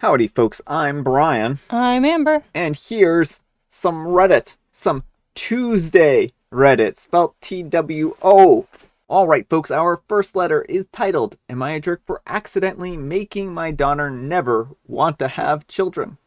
Howdy, folks. I'm Brian, I'm Amber. and here's some Reddit. Some Tuesday Reddit, spelled TWO. Alright, folks, our first letter is titled, Am I a Jerk for Accidentally Making My Daughter Never Want to Have Children?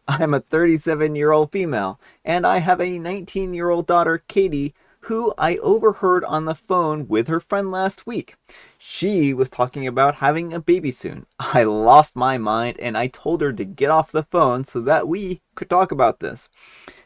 I'm a 37-year-old female, and I have a 19-year-old daughter, Katie, who I overheard on the phone with her friend last week. She was talking about having a baby soon. I lost my mind and I told her to get off the phone so that we could talk about this.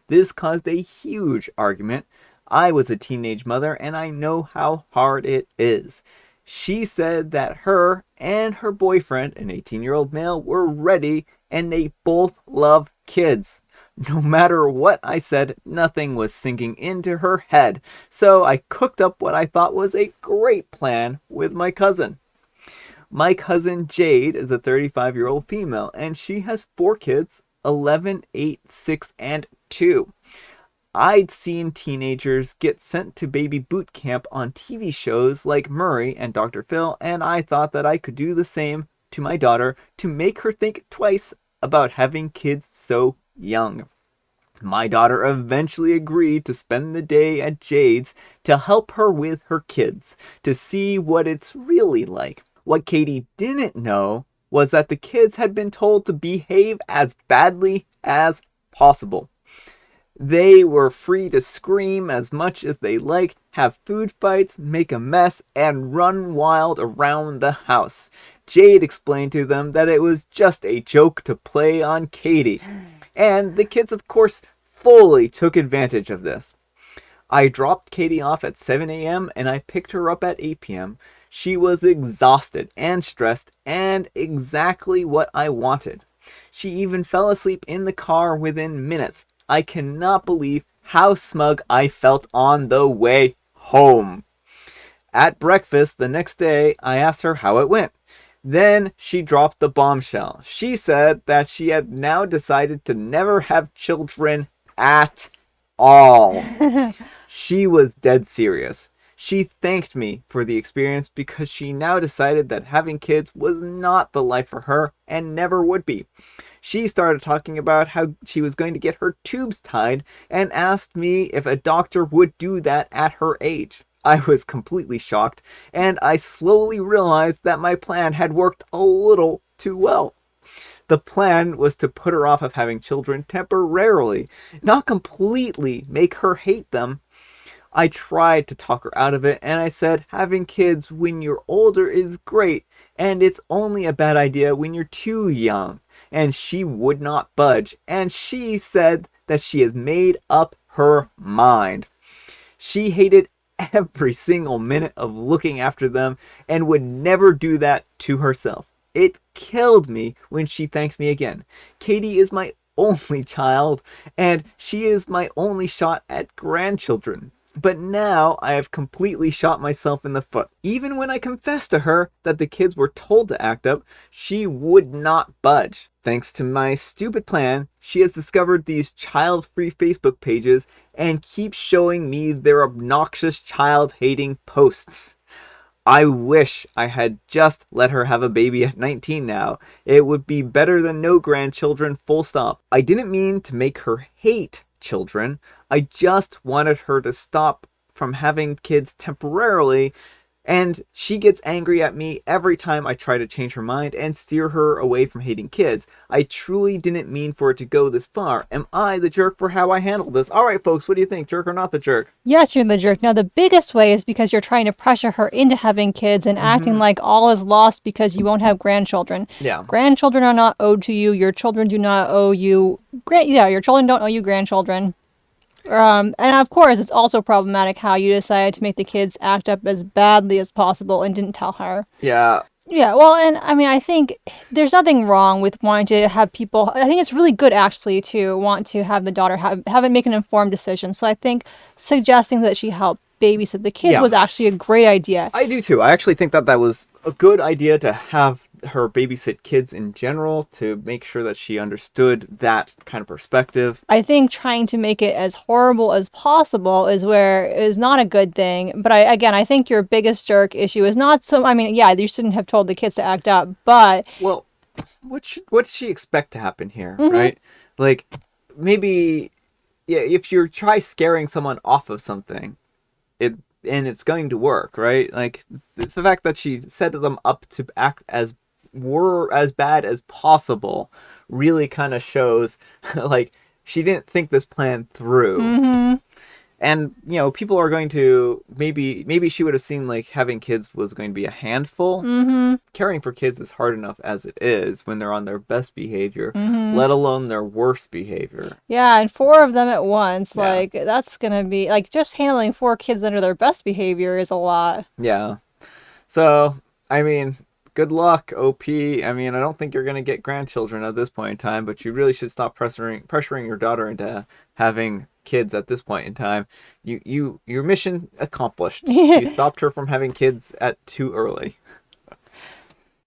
This caused a huge argument. I was a teenage mother and I know how hard it is. She said that her and her boyfriend, an 18-year-old male, were ready and they both love kids. No matter what I said, nothing was sinking into her head, so I cooked up what I thought was a great plan with my cousin. My cousin Jade is a 35-year-old female, and she has 4 kids, 11, 8, 6, and 2. I'd seen teenagers get sent to baby boot camp on TV shows like Murray and Dr. Phil, and I thought that I could do the same to my daughter to make her think twice about having kids so young. My daughter eventually agreed to spend the day at Jade's to help her with her kids, to see what it's really like. What Katie didn't know was that the kids had been told to behave as badly as possible. They were free to scream as much as they liked, have food fights, make a mess, and run wild around the house. Jade explained to them that it was just a joke to play on Katie. And the kids, of course, fully took advantage of this. I dropped Katie off at 7 a.m. and I picked her up at 8 p.m. She was exhausted and stressed and exactly what I wanted. She even fell asleep in the car within minutes. I cannot believe how smug I felt on the way home. At breakfast the next day, I asked her how it went. Then she dropped the bombshell. She said that she had now decided to never have children at all. She was dead serious. She thanked me for the experience because she now decided that having kids was not the life for her and never would be. She started talking about how she was going to get her tubes tied and asked me if a doctor would do that at her age. I was completely shocked, and I slowly realized that my plan had worked a little too well. The plan was to put her off of having children temporarily, not completely make her hate them. I tried to talk her out of it, and I said having kids when you're older is great, and it's only a bad idea when you're too young. And she would not budge, and she said that she has made up her mind. She hated every single minute of looking after them and would never do that to herself. It killed me when she thanked me again. Katie is my only child, and she is my only shot at grandchildren. But now I have completely shot myself in the foot. Even when I confessed to her that the kids were told to act up, she would not budge. Thanks to my stupid plan, she has discovered these child-free Facebook pages and keeps showing me their obnoxious child-hating posts. I wish I had just let her have a baby at 19 now. It would be better than no grandchildren, full stop. I didn't mean to make her hate children. I just wanted her to stop from having kids temporarily, and she gets angry at me every time I try to change her mind and steer her away from hating kids. I truly didn't mean for it to go this far. Am I the jerk for how I handled this? Alright folks, what do you think? Jerk or not the jerk? Yes, you're the jerk. Now, the biggest way is because you're trying to pressure her into having kids and acting like all is lost because you won't have grandchildren. Yeah. Grandchildren are not owed to you. Your children do not owe you. Your children don't owe you grandchildren. And of course, it's also problematic how you decided to make the kids act up as badly as possible and didn't tell her. Yeah. Yeah, well, and I mean, I think there's nothing wrong with wanting to have people. I think it's really good, actually, to want to have the daughter have it make an informed decision. So I think suggesting that she help babysit the kids was actually a great idea. I do too. I actually think that was a good idea to have her babysit kids in general, to make sure that she understood that kind of perspective. I think trying to make it as horrible as possible is not a good thing. But I think your biggest jerk issue is not so. I mean, yeah, you shouldn't have told the kids to act up, but well, what does she expect to happen here, Mm-hmm. right? Like, maybe, yeah, if you try scaring someone off of something, it and it's going to work, right? Like, it's the fact that she set them up to act as bad as possible really kind of shows like she didn't think this plan through. Mm-hmm. And people are going to maybe she would have seen like having kids was going to be a handful. Mm-hmm. Caring for kids is hard enough as it is when they're on their best behavior, Mm-hmm. let alone their worst behavior. Yeah, and 4 of them at once, Yeah. like that's gonna be like just handling 4 kids under their best behavior is a lot. Yeah. So, I mean, good luck, OP. I mean, I don't think you're going to get grandchildren at this point in time, but you really should stop pressuring your daughter into having kids at this point in time. Your mission accomplished. You stopped her from having kids at too early.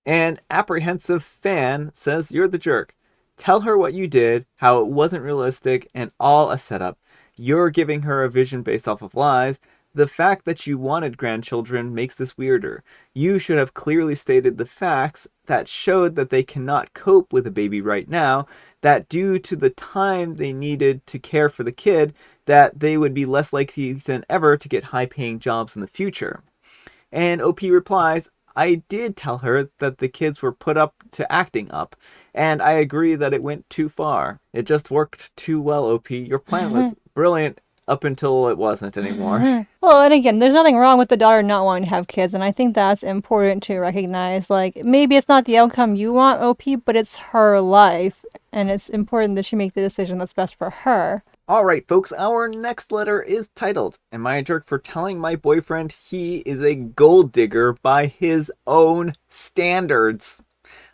An apprehensive fan says you're the jerk. Tell her what you did, how it wasn't realistic, and all a setup. You're giving her a vision based off of lies. The fact that you wanted grandchildren makes this weirder. You should have clearly stated the facts that showed that they cannot cope with a baby right now, that due to the time they needed to care for the kid, that they would be less likely than ever to get high-paying jobs in the future. And OP replies, I did tell her that the kids were put up to acting up, and I agree that it went too far. It just worked too well, OP. Your plan was brilliant up until it wasn't anymore. Well, and again, there's nothing wrong with the daughter not wanting to have kids, and I think that's important to recognize. Like, maybe it's not the outcome you want, OP, but it's her life, and it's important that she make the decision that's best for her. Alright, folks, our next letter is titled, Am I a jerk for telling my boyfriend he is a gold digger by his own standards?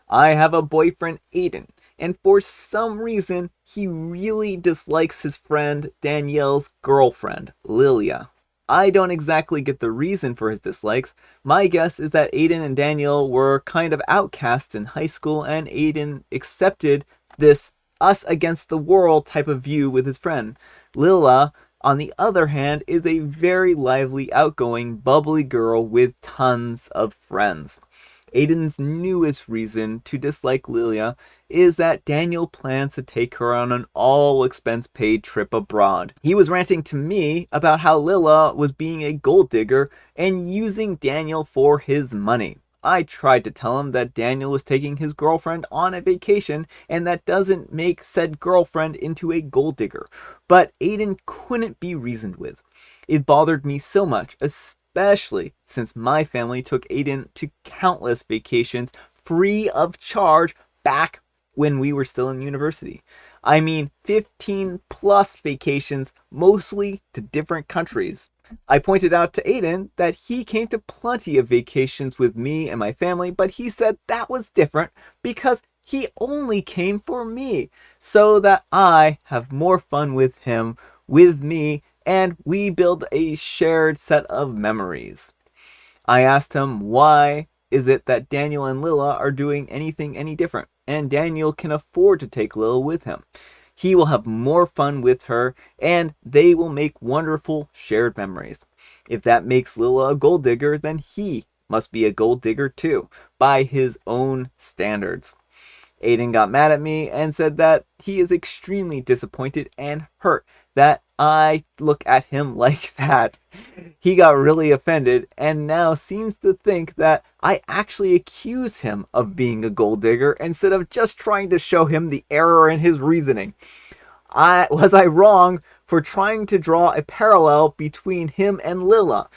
I have a boyfriend, Aiden, and for some reason, he really dislikes his friend Danielle's girlfriend, Lilia. I don't exactly get the reason for his dislikes. My guess is that Aiden and Danielle were kind of outcasts in high school, and Aiden accepted this us against the world type of view with his friend. Lila, on the other hand, is a very lively, outgoing, bubbly girl with tons of friends. Aiden's newest reason to dislike Lilia is that Daniel plans to take her on an all-expense-paid trip abroad. He was ranting to me about how Lila was being a gold digger and using Daniel for his money. I tried to tell him that Daniel was taking his girlfriend on a vacation, and that doesn't make said girlfriend into a gold digger. But Aiden couldn't be reasoned with. It bothered me so much, especially since my family took Aiden to countless vacations free of charge back when we were still in university. I mean, 15 plus vacations, mostly to different countries. I pointed out to Aiden that he came to plenty of vacations with me and my family, but he said that was different because he only came for me, so that I have more fun with him, with me, and we build a shared set of memories. I asked him why is it that Daniel and Lila are doing anything any different, and Daniel can afford to take Lila with him. He will have more fun with her, and they will make wonderful shared memories. If that makes Lila a gold digger, then he must be a gold digger too, by his own standards. Aiden got mad at me and said that he is extremely disappointed and hurt that I look at him like that. He got really offended and now seems to think that I actually accuse him of being a gold digger instead of just trying to show him the error in his reasoning. Was I wrong for trying to draw a parallel between him and Lila?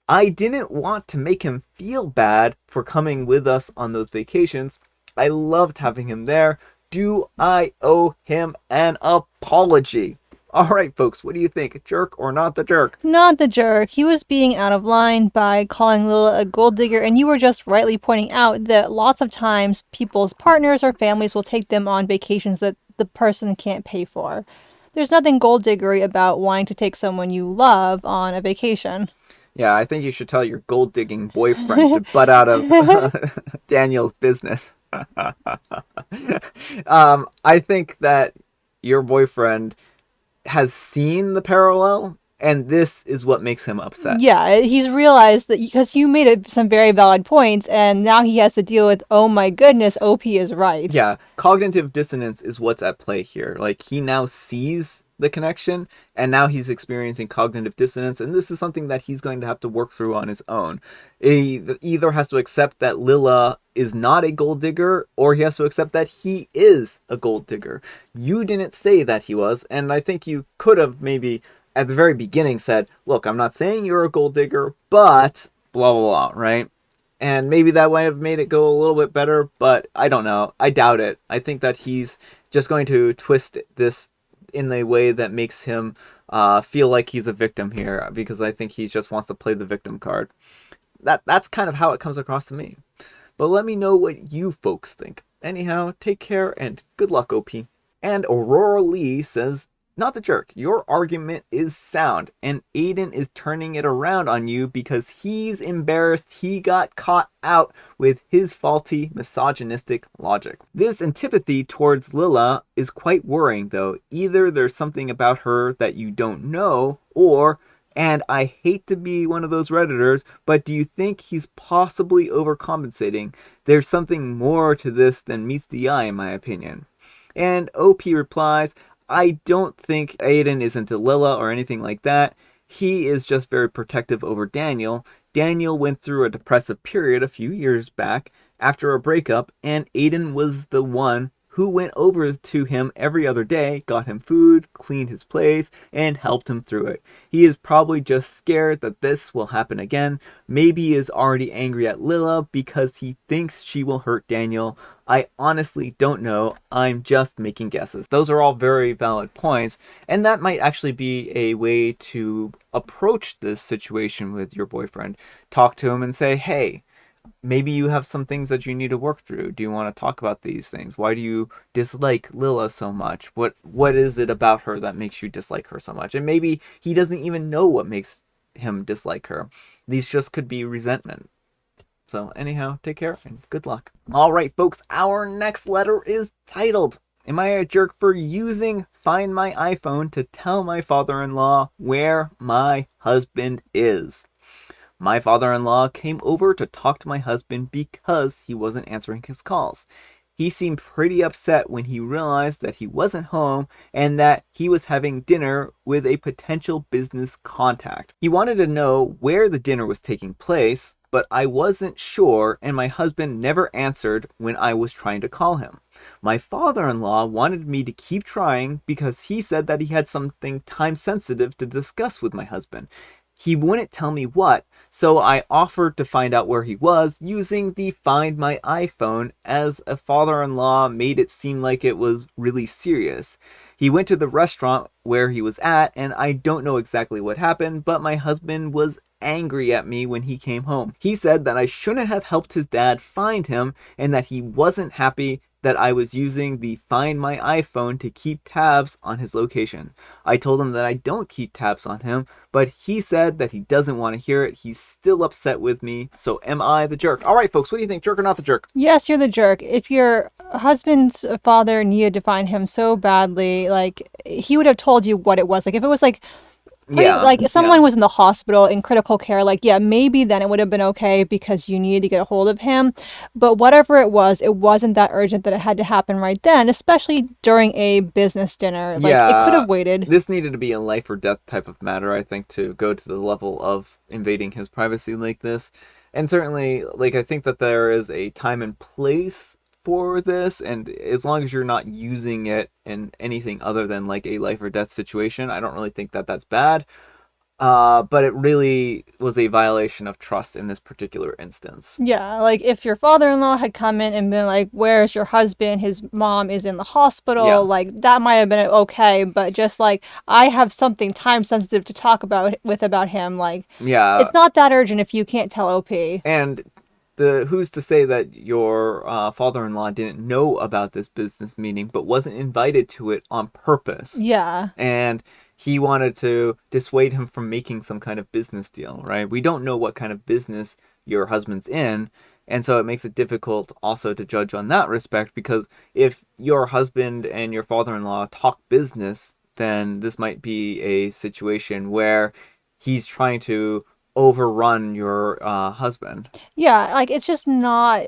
I didn't want to make him feel bad for coming with us on those vacations. I loved having him there. Do I owe him an apology? Alright, folks, what do you think? Jerk or not the jerk? Not the jerk. He was being out of line by calling Lila a gold digger, and you were just rightly pointing out that lots of times people's partners or families will take them on vacations that the person can't pay for. There's nothing gold diggery about wanting to take someone you love on a vacation. Yeah, I think you should tell your gold digging boyfriend to butt out of Daniel's business. I think that your boyfriend has seen the parallel And this is what makes him upset. Yeah, he's realized that because you made some very valid points, and now he has to deal with, oh my goodness, OP is right. Yeah, cognitive dissonance is what's at play here. Like, he now sees the connection, and now he's experiencing cognitive dissonance, and this is something that he's going to have to work through on his own. He either has to accept that Lila is not a gold digger, or he has to accept that he is a gold digger. You didn't say that he was, and I think you could have maybe at the very beginning said, look, I'm not saying you're a gold digger, but blah, blah, blah, right? And maybe that might have made it go a little bit better, but I don't know. I doubt it. I think that he's just going to twist this in a way that makes him feel like he's a victim here, because I think he just wants to play the victim card. That's kind of how it comes across to me. But let me know what you folks think. Anyhow, take care and good luck, OP. And Aurora Lee says, not the jerk. Your argument is sound, and Aiden is turning it around on you because he's embarrassed he got caught out with his faulty misogynistic logic. This antipathy towards Lila is quite worrying, though. Either there's something about her that you don't know, or, and I hate to be one of those Redditors, but do you think he's possibly overcompensating? There's something more to this than meets the eye, in my opinion. And OP replies, I don't think Aiden is into Lila or anything like that. He is just very protective over Daniel. Daniel went through a depressive period a few years back after a breakup, and Aiden was the one who went over to him every other day, got him food, cleaned his place, and helped him through it. He is probably just scared that this will happen again. Maybe he is already angry at Lila because he thinks she will hurt Daniel. I honestly don't know. I'm just making guesses. Those are all very valid points, and that might actually be a way to approach this situation with your boyfriend. Talk to him and say, hey, maybe you have some things that you need to work through. Do you want to talk about these things? Why do you dislike Lila so much? What is it about her that makes you dislike her so much? And maybe he doesn't even know what makes him dislike her. These just could be resentment. So anyhow, take care and good luck. All right, folks, our next letter is titled, Am I a jerk for using Find My iPhone to tell my father-in-law where my husband is? My father-in-law came over to talk to my husband because he wasn't answering his calls. He seemed pretty upset when he realized that he wasn't home and that he was having dinner with a potential business contact. He wanted to know where the dinner was taking place, but I wasn't sure, and my husband never answered when I was trying to call him. My father-in-law wanted me to keep trying because he said that he had something time-sensitive to discuss with my husband. He wouldn't tell me what, so I offered to find out where he was using the Find My iPhone, as a father-in-law made it seem like it was really serious. He went to the restaurant where he was at, and I don't know exactly what happened, but my husband was angry at me when he came home. He said that I shouldn't have helped his dad find him, and that he wasn't happy that I was using the Find My iPhone to keep tabs on his location. I told him that I don't keep tabs on him, but he said that he doesn't want to hear it. He's still upset with me. So am I the jerk? All right, folks, what do you think? Jerk or not the jerk? Yes, you're the jerk. If your husband's father needed to find him so badly, like, he would have told you what it was. Like, if it was like, if someone was in the hospital in critical care, like, yeah, maybe then it would have been okay because you needed to get a hold of him. But whatever it wasn't that urgent that it had to happen right then, especially during a business dinner. Like, it could have waited. This needed to be a life or death type of matter, I think, to go to the level of invading his privacy like this. And certainly, like, I think that there is a time and place for this, and as long as you're not using it in anything other than like a life or death situation, I don't really think that that's bad. But it really was a violation of trust in this particular instance. Yeah, like, if your father-in-law had come in and been like, where's your husband? His mom is in the hospital. Like, that might have been okay, but just like, I have something time sensitive to talk about him. Like, it's not that urgent if you can't tell OP. And who's to say that your father-in-law didn't know about this business meeting but wasn't invited to it on purpose? Yeah. And he wanted to dissuade him from making some kind of business deal, right? We don't know what kind of business your husband's in, and so it makes it difficult also to judge on that respect, because if your husband and your father-in-law talk business then this might be a situation where he's trying to overrun your husband. Yeah, like it's just not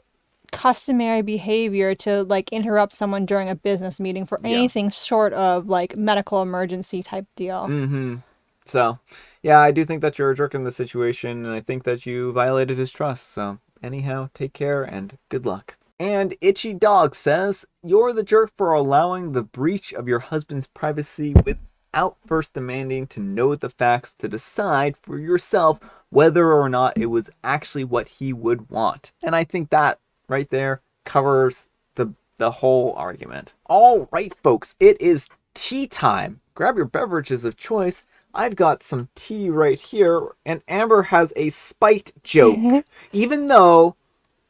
customary behavior to like interrupt someone during a business meeting for Yeah. anything short of like medical emergency type deal. Mm-hmm. So, yeah, I do think that you're a jerk in this situation, and I think that you violated his trust. So, anyhow, take care and good luck. And Itchy Dog says, you're the jerk for allowing the breach of your husband's privacy without first demanding to know the facts to decide for yourself whether or not it was actually what he would want. And I think that right there covers the whole argument. All right, folks, it is tea time. Grab your beverages of choice. I've got some tea right here, and Amber has a spite joke. Even though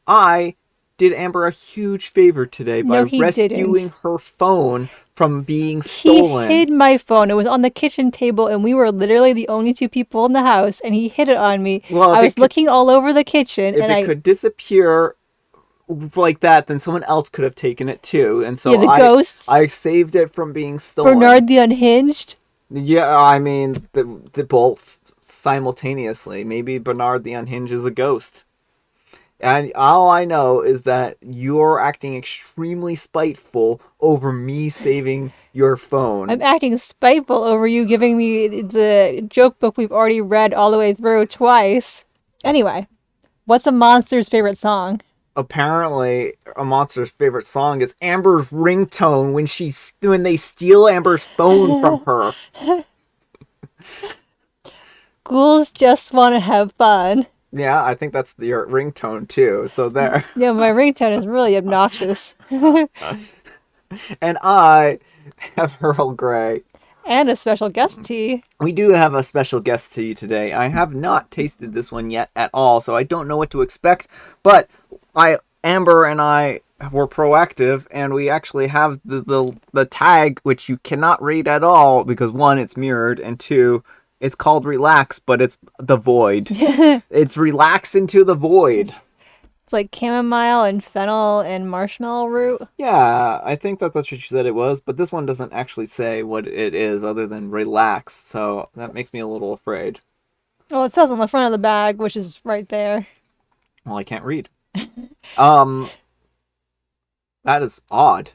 I did Amber a huge favor today by No, he rescuing didn't. her phone from being He stolen. hid my phone. It was on the kitchen table, and we were literally the only two people in the house, and he hid it on me. Well, I was looking all over the kitchen, if and it could disappear like that, then someone else could have taken it too, and so yeah, the ghosts. I saved it from being stolen. Bernard the Unhinged. Yeah, I mean the both simultaneously. Maybe Bernard the Unhinged is a ghost. And all I know is that you're acting extremely spiteful over me saving your phone. I'm acting spiteful over you giving me the joke book we've already read all the way through twice. Anyway, what's a monster's favorite song? Apparently, a monster's favorite song is Amber's ringtone when they steal Amber's phone from her. Ghouls just want to have fun. Yeah, I think that's your ringtone too. So there. Yeah, my ringtone is really obnoxious. And I have Earl Grey. And a special guest tea. We do have a special guest tea today. I have not tasted this one yet at all, so I don't know what to expect. But Amber and I were proactive, and we actually have the tag, which you cannot read at all because one, it's mirrored, and two, it's called Relax, but it's the void. It's relax into the void. It's like chamomile and fennel and marshmallow root. Yeah, I think that's what you said it was, but this one doesn't actually say what it is other than relax, so that makes me a little afraid. Well, it says on the front of the bag, which is right there. Well, I can't read. That is odd.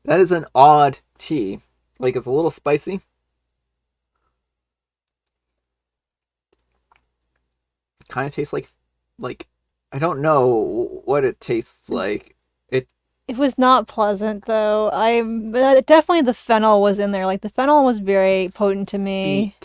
That is an odd tea. Like, it's a little spicy. Kind of tastes like I don't know what it tastes like. It was not pleasant though. Definitely the fennel was in there. Like the fennel was very potent to me.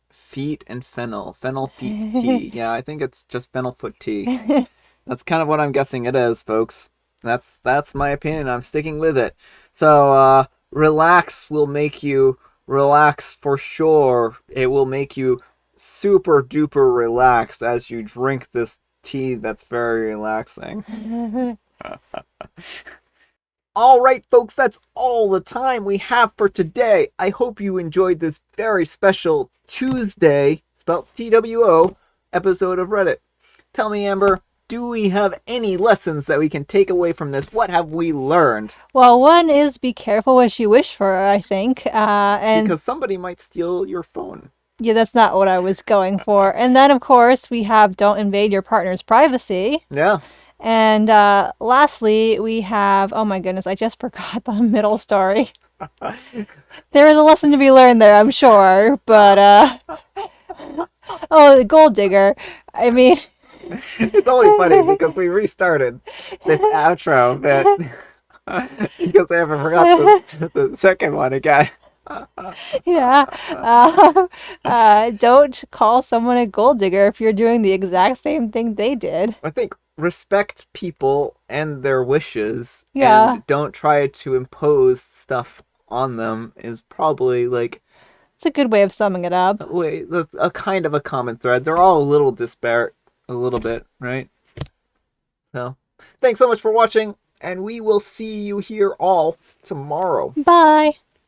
Feet and fennel feet tea. Yeah, I think it's just fennel foot tea. That's kind of what I'm guessing it is, folks. That's my opinion. I'm sticking with it. So relax will make you relax for sure. It will make you super duper relaxed as you drink this tea that's very relaxing. All right, folks, that's all the time we have for today. I hope you enjoyed this very special Tuesday, spelled TWO, episode of Reddit. Tell me, Amber, do we have any lessons that we can take away from this? What have we learned? Well, one is be careful what you wish for, I think. And because somebody might steal your phone. Yeah, that's not what I was going for. And then, of course, we have don't invade your partner's privacy. Yeah. And lastly, we have, oh my goodness, I just forgot the middle story. There is a lesson to be learned there, I'm sure. But, oh, the gold digger. I mean... It's only funny because we restarted this outro bit because I haven't forgot the second one again. Yeah. Don't call someone a gold digger if you're doing the exact same thing they did. I think respect people and their wishes. Yeah. And don't try to impose stuff on them is probably like... It's a good way of summing it up. A kind of a common thread. They're all a little disparate. A little bit, right? So, thanks so much for watching, and we will see you here all tomorrow. Bye.